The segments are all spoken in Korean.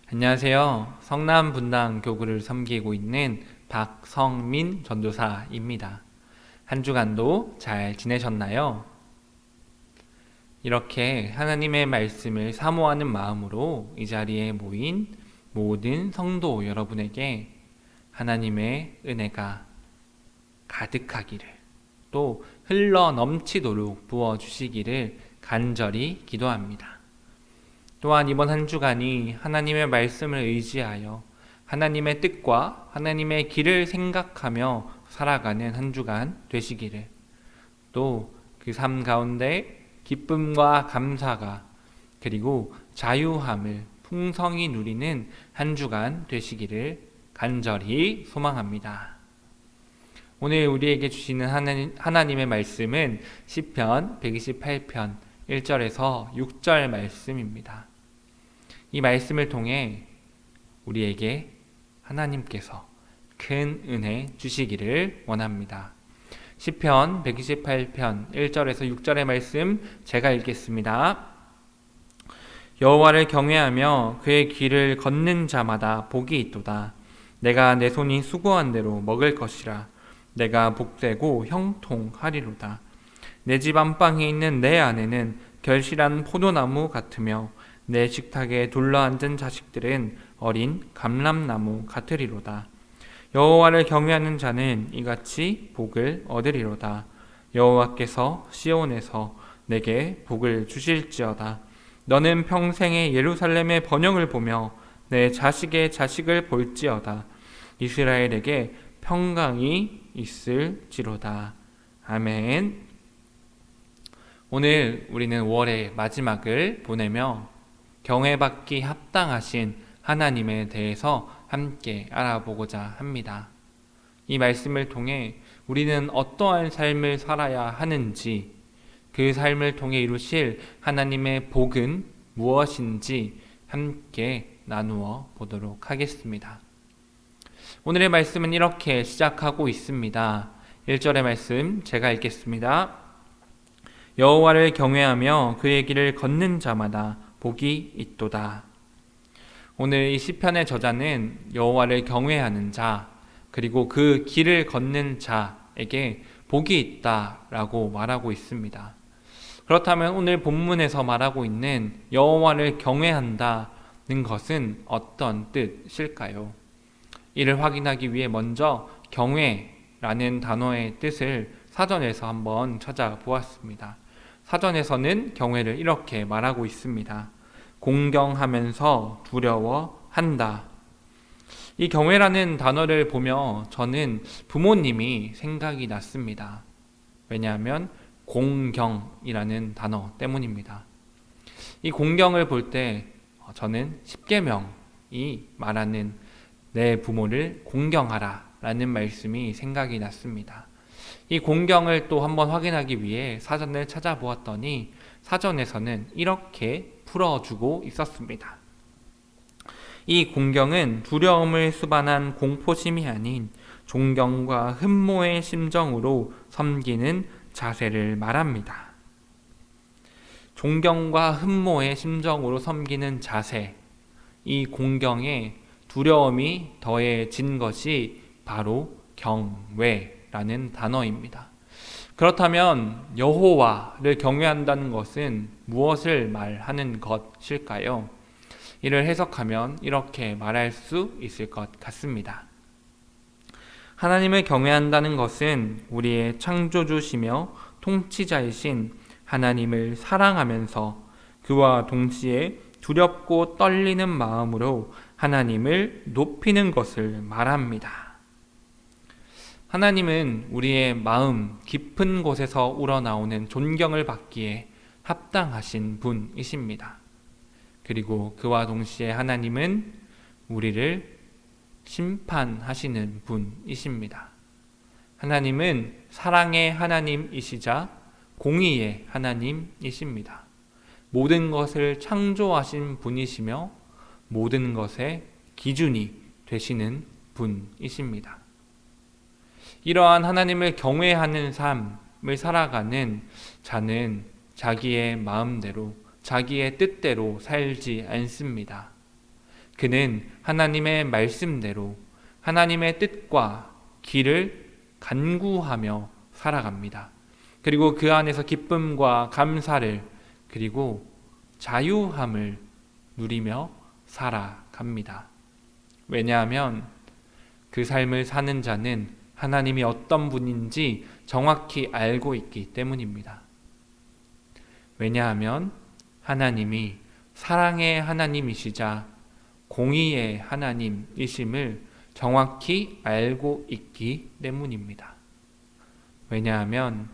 안녕하세요. 성남 분당 교구를 섬기고 있는 박성민 전도사입니다. 한 주간도 잘 지내셨나요? 이렇게 하나님의 말씀을 사모하는 마음으로 이 자리에 모인 모든 성도 여러분에게 하나님의 은혜가 가득하기를, 또 흘러 넘치도록 부어주시기를 간절히 기도합니다. 또한 이번 한 주간이 하나님의 말씀을 의지하여 하나님의 뜻과 하나님의 길을 생각하며 살아가는 한 주간 되시기를, 또 그 삶 가운데 기쁨과 감사가, 그리고 자유함을 풍성히 누리는 한 주간 되시기를 간절히 소망합니다. 오늘 우리에게 주시는 하나님의 말씀은 시편 128편 1절에서 6절 말씀입니다. 이 말씀을 통해 우리에게 하나님께서 큰 은혜 주시기를 원합니다. 시편 128편 1절에서 6절의 말씀 제가 읽겠습니다. 여호와를 경외하며 그의 길을 걷는 자마다 복이 있도다. 내가 내 손이 수고한 대로 먹을 것이라. 내가 복되고 형통하리로다. 내 집 안방에 있는 내 아내는 결실한 포도나무 같으며 내 식탁에 둘러앉은 자식들은 어린 감람나무 같으리로다. 여호와를 경외하는 자는 이같이 복을 얻으리로다. 여호와께서 시온에서 내게 복을 주실지어다. 너는 평생에 예루살렘의 번영을 보며 내 자식의 자식을 볼지어다. 이스라엘에게 평강이 있을지로다. 아멘. 오늘 우리는 5월의 마지막을 보내며 경외받기 합당하신 하나님에 대해서 함께 알아보고자 합니다. 이 말씀을 통해 우리는 어떠한 삶을 살아야 하는지, 그 삶을 통해 이루실 하나님의 복은 무엇인지 함께 나누어 보도록 하겠습니다. 오늘의 말씀은 이렇게 시작하고 있습니다. 1절의 말씀 제가 읽겠습니다. 여호와를 경외하며 그의 길을 걷는 자마다 복이 있도다. 오늘 이 시편의 저자는 여호와를 경외하는 자, 그리고 그 길을 걷는 자에게 복이 있다라고 말하고 있습니다. 그렇다면 오늘 본문에서 말하고 있는 여호와를 경외한다는 것은 어떤 뜻일까요? 이를 확인하기 위해 먼저 경외라는 단어의 뜻을 사전에서 한번 찾아보았습니다. 사전에서는 경외를 이렇게 말하고 있습니다. 공경하면서 두려워한다. 이 경외라는 단어를 보며 저는 부모님이 생각이 났습니다. 왜냐하면 공경이라는 단어 때문입니다. 이 공경을 볼 때 저는 십계명이 말하는 내 부모를 공경하라 라는 말씀이 생각이 났습니다. 이 공경을 또 한번 확인하기 위해 사전을 찾아보았더니 사전에서는 이렇게 풀어주고 있었습니다. 이 공경은 두려움을 수반한 공포심이 아닌 존경과 흠모의 심정으로 섬기는 자세를 말합니다. 존경과 흠모의 심정으로 섬기는 자세, 이 공경에 두려움이 더해진 것이 바로 경외라는 단어입니다. 그렇다면 여호와를 경외한다는 것은 무엇을 말하는 것일까요? 이를 해석하면 이렇게 말할 수 있을 것 같습니다. 하나님을 경외한다는 것은 우리의 창조주시며 통치자이신 하나님을 사랑하면서 그와 동시에 두렵고 떨리는 마음으로 하나님을 높이는 것을 말합니다. 하나님은 우리의 마음 깊은 곳에서 우러나오는 존경을 받기에 합당하신 분이십니다. 그리고 그와 동시에 하나님은 우리를 심판하시는 분이십니다. 하나님은 사랑의 하나님이시자 공의의 하나님이십니다. 모든 것을 창조하신 분이시며 모든 것의 기준이 되시는 분이십니다. 이러한 하나님을 경외하는 삶을 살아가는 자는 자기의 마음대로, 자기의 뜻대로 살지 않습니다. 그는 하나님의 말씀대로 하나님의 뜻과 길을 간구하며 살아갑니다. 그리고 그 안에서 기쁨과 감사를 그리고 자유함을 누리며 살아갑니다. 왜냐하면 그 삶을 사는 자는 하나님이 어떤 분인지 정확히 알고 있기 때문입니다. 왜냐하면 하나님이 사랑의 하나님이시자 공의의 하나님이심을 정확히 알고 있기 때문입니다. 왜냐하면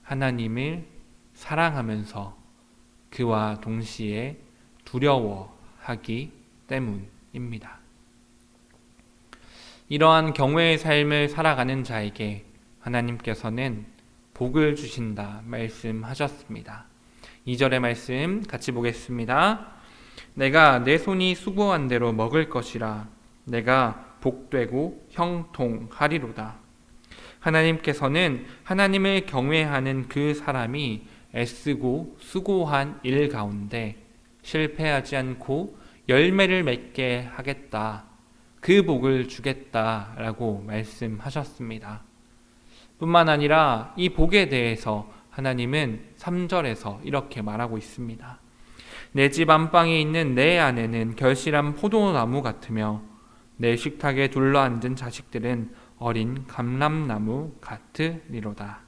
하나님을 사랑하면서 그와 동시에 두려워하기 때문입니다. 이러한 경외의 삶을 살아가는 자에게 하나님께서는 복을 주신다 말씀하셨습니다. 2절의 말씀 같이 보겠습니다. 내가 내 손이 수고한 대로 먹을 것이라 내가 복되고 형통하리로다. 하나님께서는 하나님을 경외하는 그 사람이 애쓰고 수고한 일 가운데 실패하지 않고 열매를 맺게 하겠다. 그 복을 주겠다라고 말씀하셨습니다. 뿐만 아니라 이 복에 대해서 하나님은 3절에서 이렇게 말하고 있습니다. 내 집 안방에 있는 내 아내는 결실한 포도나무 같으며 내 식탁에 둘러앉은 자식들은 어린 감람나무 같으리로다.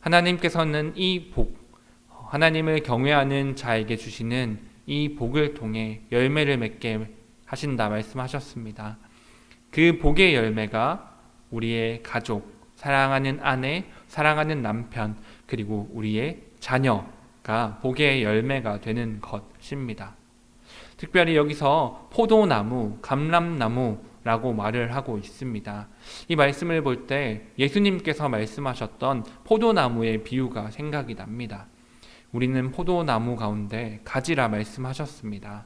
하나님께서는 이 복, 하나님을 경외하는 자에게 주시는 이 복을 통해 열매를 맺게 하신다 말씀하셨습니다. 그 복의 열매가 우리의 가족, 사랑하는 아내, 사랑하는 남편, 그리고 우리의 자녀가 복의 열매가 되는 것입니다. 특별히 여기서 포도나무, 감람나무라고 말을 하고 있습니다. 이 말씀을 볼 때 예수님께서 말씀하셨던 포도나무의 비유가 생각이 납니다. 우리는 포도나무 가운데 가지라 말씀하셨습니다.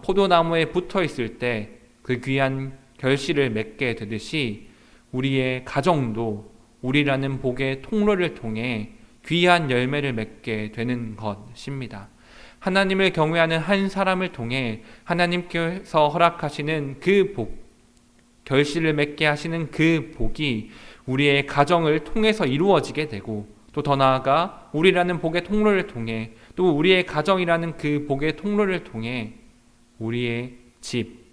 포도나무에 붙어 있을 때 그 귀한 결실을 맺게 되듯이 우리의 가정도 우리라는 복의 통로를 통해 귀한 열매를 맺게 되는 것입니다. 하나님을 경외하는 한 사람을 통해 하나님께서 허락하시는 그 복, 결실을 맺게 하시는 그 복이 우리의 가정을 통해서 이루어지게 되고 또 더 나아가 우리라는 복의 통로를 통해 또 우리의 가정이라는 그 복의 통로를 통해 우리의 집,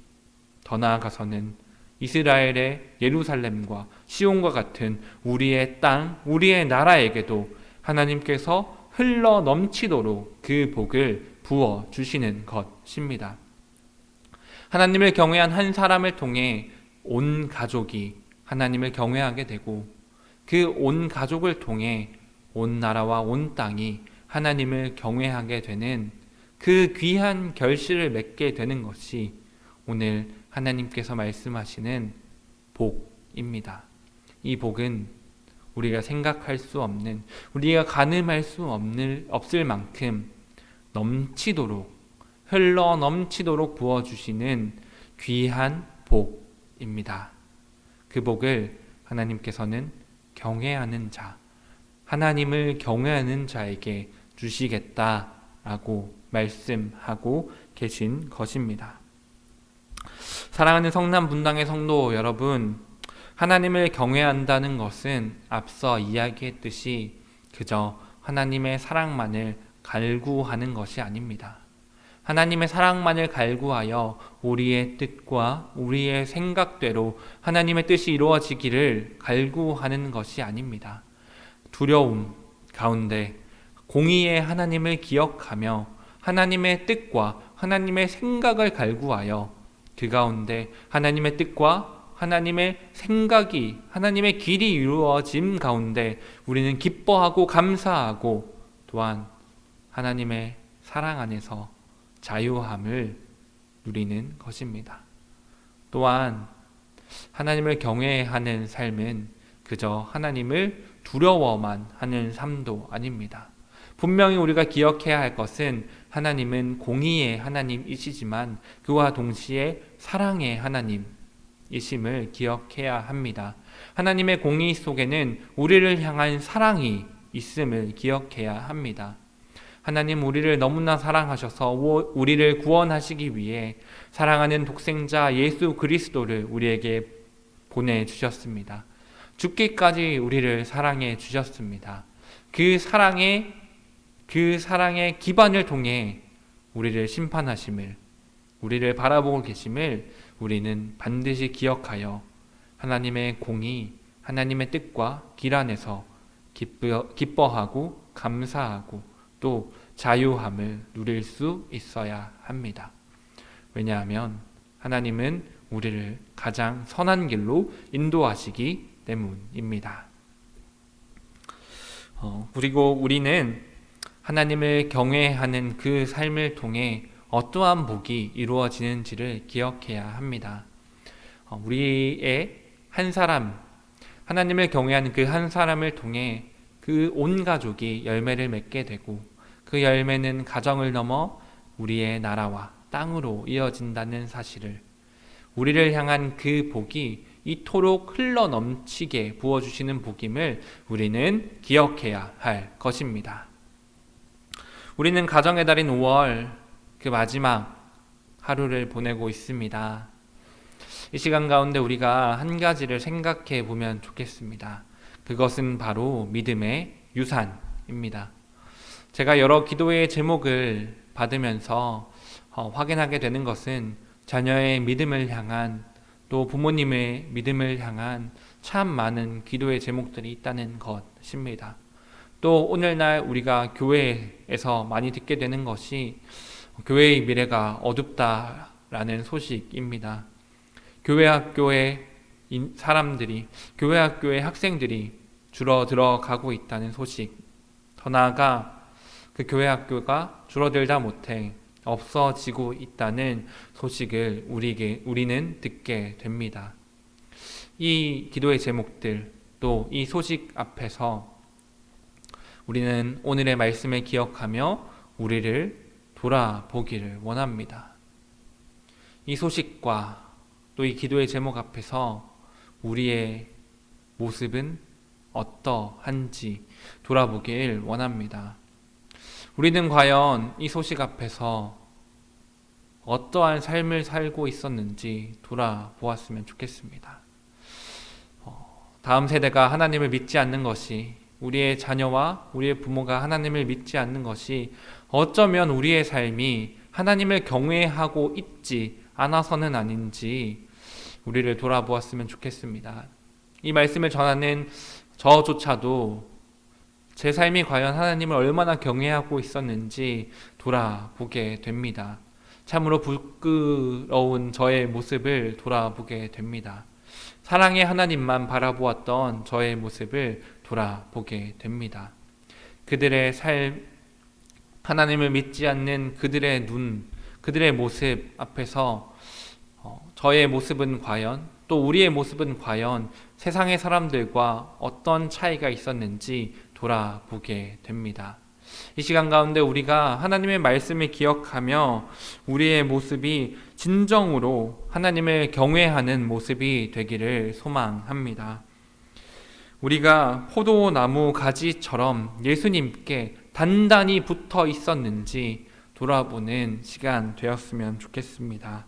더 나아가서는 이스라엘의 예루살렘과 시온과 같은 우리의 땅, 우리의 나라에게도 하나님께서 흘러 넘치도록 그 복을 부어 주시는 것입니다. 하나님을 경외한 한 사람을 통해 온 가족이 하나님을 경외하게 되고 그 온 가족을 통해 온 나라와 온 땅이 하나님을 경외하게 되는 그 귀한 결실을 맺게 되는 것이 오늘 하나님께서 말씀하시는 복입니다. 이 복은 우리가 생각할 수 없는, 우리가 가늠할 수 없을 만큼 넘치도록, 흘러 넘치도록 부어주시는 귀한 복입니다. 그 복을 하나님께서는 경외하는 자, 하나님을 경외하는 자에게 주시겠다라고 말씀하고 계신 것입니다. 사랑하는 성남 분당의 성도 여러분, 하나님을 경외한다는 것은 앞서 이야기했듯이 그저 하나님의 사랑만을 갈구하는 것이 아닙니다. 하나님의 사랑만을 갈구하여 우리의 뜻과 우리의 생각대로 하나님의 뜻이 이루어지기를 갈구하는 것이 아닙니다. 두려움 가운데 공의의 하나님을 기억하며 하나님의 뜻과 하나님의 생각을 갈구하여 그 가운데 하나님의 뜻과 하나님의 생각이, 하나님의 길이 이루어짐 가운데 우리는 기뻐하고 감사하고 또한 하나님의 사랑 안에서 자유함을 누리는 것입니다. 또한 하나님을 경외하는 삶은 그저 하나님을 두려워만 하는 삶도 아닙니다. 분명히 우리가 기억해야 할 것은 하나님은 공의의 하나님이시지만 그와 동시에 사랑의 하나님이심을 기억해야 합니다. 하나님의 공의 속에는 우리를 향한 사랑이 있음을 기억해야 합니다. 하나님 우리를 너무나 사랑하셔서 우리를 구원하시기 위해 사랑하는 독생자 예수 그리스도를 우리에게 보내주셨습니다. 죽기까지 우리를 사랑해 주셨습니다. 그 사랑의 기반을 통해 우리를 심판하심을, 우리를 바라보고 계심을 우리는 반드시 기억하여 하나님의 공의, 하나님의 뜻과 길 안에서 기뻐하고 감사하고 또 자유함을 누릴 수 있어야 합니다. 왜냐하면 하나님은 우리를 가장 선한 길로 인도하시기 때문입니다. 그리고 우리는 하나님을 경외하는 그 삶을 통해 어떠한 복이 이루어지는지를 기억해야 합니다. 우리의 한 사람, 하나님을 경외하는 그 한 사람을 통해 그 온 가족이 열매를 맺게 되고 그 열매는 가정을 넘어 우리의 나라와 땅으로 이어진다는 사실을, 우리를 향한 그 복이 이토록 흘러 넘치게 부어주시는 복임을 우리는 기억해야 할 것입니다. 우리는 가정의 달인 5월 그 마지막 하루를 보내고 있습니다. 이 시간 가운데 우리가 한 가지를 생각해 보면 좋겠습니다. 그것은 바로 믿음의 유산입니다. 제가 여러 기도의 제목을 받으면서 확인하게 되는 것은 자녀의 믿음을 향한, 또 부모님의 믿음을 향한 참 많은 기도의 제목들이 있다는 것입니다. 또 오늘날 우리가 교회에서 많이 듣게 되는 것이 교회의 미래가 어둡다라는 소식입니다. 교회 학교의 사람들이, 교회 학교의 학생들이 줄어들어가고 있다는 소식, 더 나아가 그 교회 학교가 줄어들다 못해 없어지고 있다는 소식을 우리는 듣게 됩니다. 이 기도의 제목들, 또 이 소식 앞에서 우리는 오늘의 말씀을 기억하며 우리를 돌아보기를 원합니다. 이 소식과 또 이 기도의 제목 앞에서 우리의 모습은 어떠한지 돌아보길 원합니다. 우리는 과연 이 소식 앞에서 어떠한 삶을 살고 있었는지 돌아보았으면 좋겠습니다. 다음 세대가 하나님을 믿지 않는 것이, 우리의 자녀와 우리의 부모가 하나님을 믿지 않는 것이 어쩌면 우리의 삶이 하나님을 경외하고 있지 않아서는 아닌지 우리를 돌아보았으면 좋겠습니다. 이 말씀을 전하는 저조차도 제 삶이 과연 하나님을 얼마나 경외하고 있었는지 돌아보게 됩니다. 참으로 부끄러운 저의 모습을 돌아보게 됩니다. 사랑의 하나님만 바라보았던 저의 모습을 돌아보게 됩니다. 그들의 삶, 하나님을 믿지 않는 그들의 눈, 그들의 모습 앞에서 저의 모습은 과연, 또 우리의 모습은 과연 세상의 사람들과 어떤 차이가 있었는지 돌아보게 됩니다. 이 시간 가운데 우리가 하나님의 말씀을 기억하며 우리의 모습이 진정으로 하나님을 경외하는 모습이 되기를 소망합니다. 우리가 포도나무 가지처럼 예수님께 단단히 붙어 있었는지 돌아보는 시간 되었으면 좋겠습니다.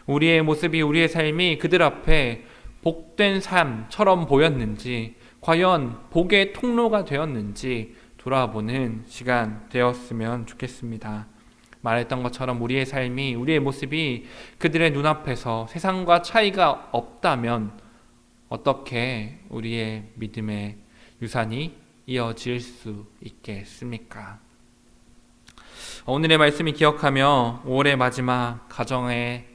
우리의 모습이, 우리의 삶이 그들 앞에 복된 삶처럼 보였는지, 과연 복의 통로가 되었는지 돌아보는 시간 되었으면 좋겠습니다. 말했던 것처럼 우리의 삶이, 우리의 모습이 그들의 눈앞에서 세상과 차이가 없다면 어떻게 우리의 믿음의 유산이 이어질 수 있겠습니까? 오늘의 말씀을 기억하며 5월의 마지막 가정의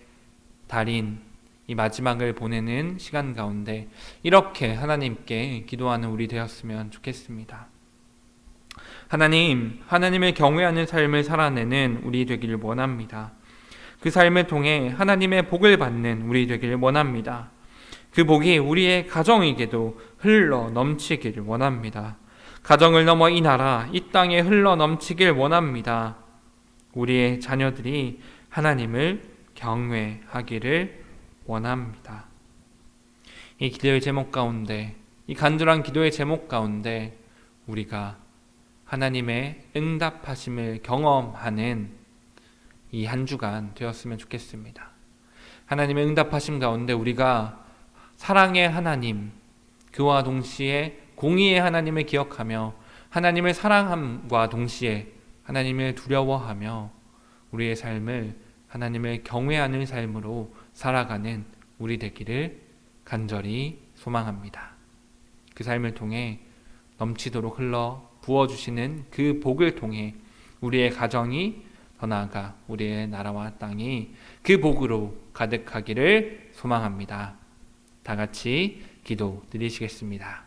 달인 이 마지막을 보내는 시간 가운데 이렇게 하나님께 기도하는 우리 되었으면 좋겠습니다. 하나님, 하나님을 경외하는 삶을 살아내는 우리 되기를 원합니다. 그 삶을 통해 하나님의 복을 받는 우리 되기를 원합니다. 그 복이 우리의 가정에게도 흘러 넘치기를 원합니다. 가정을 넘어 이 나라, 이 땅에 흘러 넘치길 원합니다. 우리의 자녀들이 하나님을 경외하기를 원합니다. 이 기도의 제목 가운데, 이 간절한 기도의 제목 가운데 우리가 하나님의 응답하심을 경험하는 이 한 주간 되었으면 좋겠습니다. 하나님의 응답하심 가운데 우리가 사랑의 하나님, 그와 동시에 공의의 하나님을 기억하며 하나님을 사랑함과 동시에 하나님을 두려워하며 우리의 삶을 하나님을 경외하는 삶으로 살아가는 우리 되기를 간절히 소망합니다. 그 삶을 통해 넘치도록 흘러 부어주시는 그 복을 통해 우리의 가정이 더 나아가 우리의 나라와 땅이 그 복으로 가득하기를 소망합니다. 다 같이 기도 드리시겠습니다.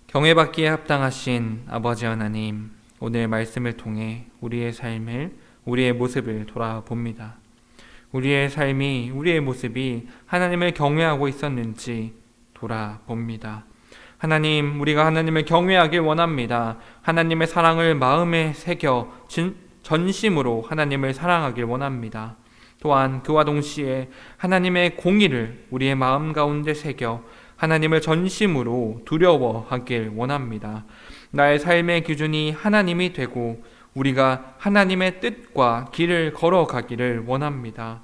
경외받기에 합당하신 아버지 하나님, 오늘 말씀을 통해 우리의 삶을, 우리의 모습을 돌아봅니다. 우리의 삶이, 우리의 모습이 하나님을 경외하고 있었는지 돌아봅니다. 하나님, 우리가 하나님을 경외하길 원합니다. 하나님의 사랑을 마음에 새겨 전심으로 하나님을 사랑하길 원합니다. 또한 그와 동시에 하나님의 공의를 우리의 마음 가운데 새겨 하나님을 전심으로 두려워하길 원합니다. 나의 삶의 기준이 하나님이 되고 우리가 하나님의 뜻과 길을 걸어가기를 원합니다.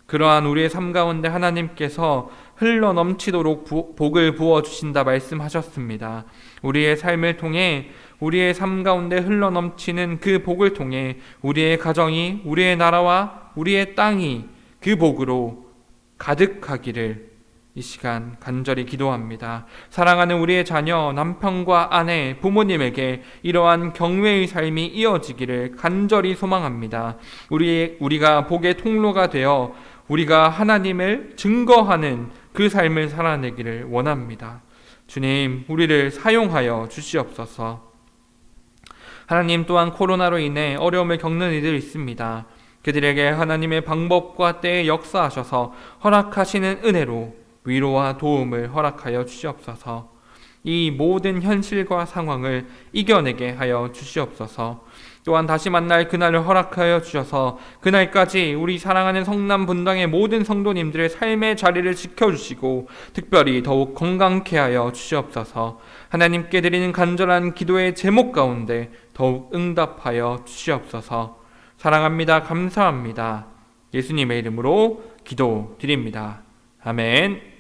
그러한 우리의 삶 가운데 하나님께서 흘러 넘치도록 복을 부어주신다 말씀하셨습니다. 우리의 삶을 통해 우리의 삶 가운데 흘러 넘치는 그 복을 통해 우리의 가정이, 우리의 나라와 우리의 땅이 그 복으로 가득하기를 이 시간 간절히 기도합니다. 사랑하는 우리의 자녀, 남편과 아내, 부모님에게 이러한 경외의 삶이 이어지기를 간절히 소망합니다. 우리가 복의 통로가 되어 우리가 하나님을 증거하는 그 삶을 살아내기를 원합니다. 주님, 우리를 사용하여 주시옵소서. 하나님, 또한 코로나로 인해 어려움을 겪는 이들이 있습니다. 그들에게 하나님의 방법과 때에 역사하셔서 허락하시는 은혜로 위로와 도움을 허락하여 주시옵소서. 이 모든 현실과 상황을 이겨내게 하여 주시옵소서. 또한 다시 만날 그날을 허락하여 주셔서 그날까지 우리 사랑하는 성남 분당의 모든 성도님들의 삶의 자리를 지켜주시고 특별히 더욱 건강케 하여 주시옵소서. 하나님께 드리는 간절한 기도의 제목 가운데 더욱 응답하여 주시옵소서. 사랑합니다. 감사합니다. 예수님의 이름으로 기도드립니다. 아멘.